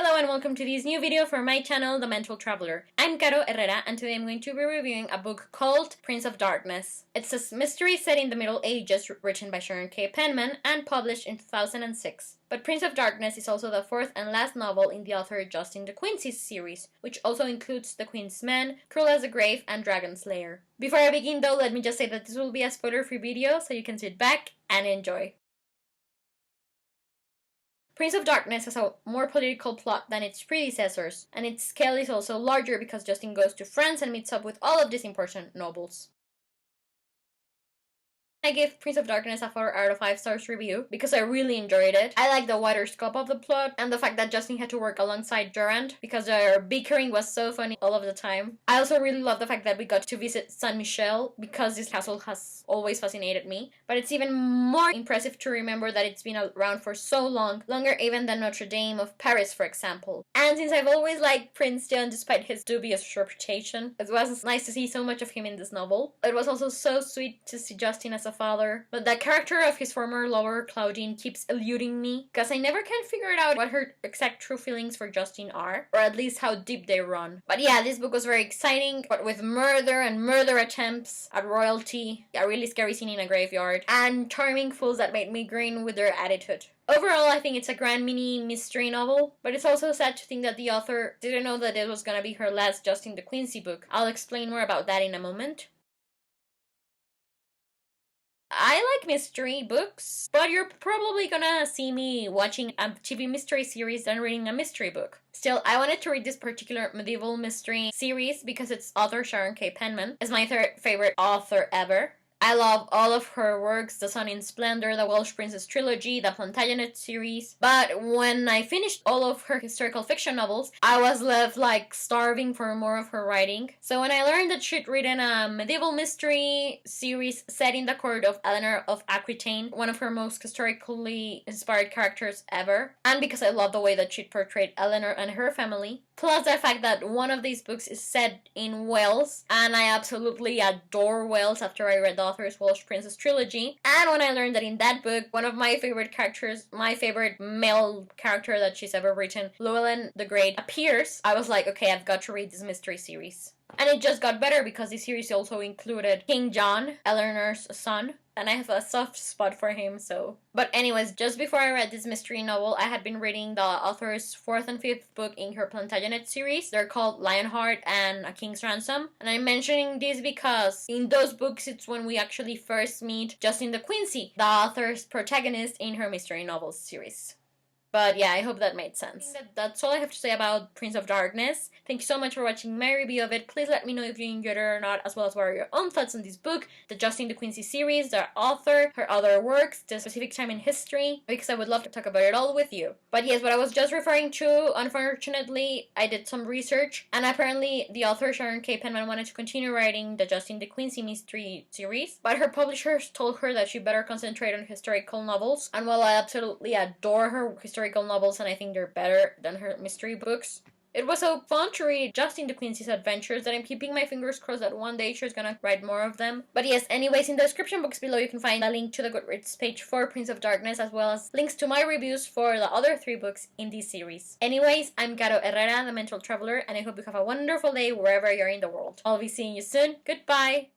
Hello and welcome to this new video for my channel, The Mental Traveler. I'm Caro Herrera and today I'm going to be reviewing a book called Prince of Darkness. It's a mystery set in the Middle Ages written by Sharon Kay Penman and published in 2006. But Prince of Darkness is also the fourth and last novel in the author Justin de Quincy's series, which also includes The Queen's Men, Cruel as the Grave, and Dragon's Lair. Before I begin though, let me just say that this will be a spoiler-free video, so you can sit back and enjoy. Prince of Darkness has a more political plot than its predecessors, and its scale is also larger because Justin goes to France and meets up with all of these important nobles. I gave Prince of Darkness a 4 out of 5 stars review because I really enjoyed it. I like the wider scope of the plot and the fact that Justin had to work alongside Durand because their bickering was so funny all of the time. I also really love the fact that we got to visit Saint Michel because this castle has always fascinated me. But it's even more impressive to remember that it's been around for so long, longer even than Notre Dame of Paris, for example. And since I've always liked Prince John despite his dubious reputation, it was nice to see so much of him in this novel. It was also so sweet to see Justin as a father, but the character of his former lover, Claudine, keeps eluding me, because I never can figure it out what her exact true feelings for Justin are, or at least how deep they run. But yeah, this book was very exciting, but with murder and murder attempts at royalty, a really scary scene in a graveyard, and charming fools that made me grin with their attitude. Overall, I think it's a grand mini mystery novel, but it's also sad to think that the author didn't know that it was gonna be her last Justin de Quincy book. I'll explain more about that in a moment. I like mystery books, but you're probably gonna see me watching a TV mystery series than reading a mystery book. Still, I wanted to read this particular medieval mystery series because its author, Sharon Kay Penman, is my third favorite author ever. I love all of her works, The Sun in Splendor, the Welsh Princess trilogy, the Plantagenet series, but when I finished all of her historical fiction novels, I was left like starving for more of her writing. So when I learned that she'd written a medieval mystery series set in the court of Eleanor of Aquitaine, one of her most historically inspired characters ever, and because I love the way that she'd portrayed Eleanor and her family, plus the fact that one of these books is set in Wales, and I absolutely adore Wales after I read the author's Welsh Princess trilogy. And when I learned that in that book, one of my favorite characters, my favorite male character that she's ever written, Llewellyn the Great, appears, I was like, okay, I've got to read this mystery series. And it just got better because the series also included King John, Eleanor's son, and I have a soft spot for him, so. But anyways, just before I read this mystery novel, I had been reading the author's 4th and 5th book in her Plantagenet series. They're called Lionheart and A King's Ransom. And I'm mentioning this because in those books, it's when we actually first meet Justin de Quincy, the author's protagonist in her mystery novels series. But yeah, I hope that made sense. That's all I have to say about Prince of Darkness. Thank you so much for watching my review of it. Please let me know if you enjoyed it or not, as well as what are your own thoughts on this book, the Justin de Quincy series, the author, her other works, the specific time in history, because I would love to talk about it all with you. But yes, what I was just referring to, unfortunately, I did some research, and apparently the author Sharon Kay Penman wanted to continue writing the Justin de Quincy mystery series, but her publishers told her that she better concentrate on historical novels, and while I absolutely adore her historical novels and I think they're better than her mystery books, it was so fun to read Justin de Quincy's adventures that I'm keeping my fingers crossed that one day she's gonna write more of them. But yes, anyways, in the description box below you can find a link to the Goodreads page for Prince of Darkness, as well as links to my reviews for the other 3 books in this series. Anyways, I'm Caro Herrera, the Mental Traveler, and I hope you have a wonderful day wherever you're in the world. I'll be seeing you soon. Goodbye!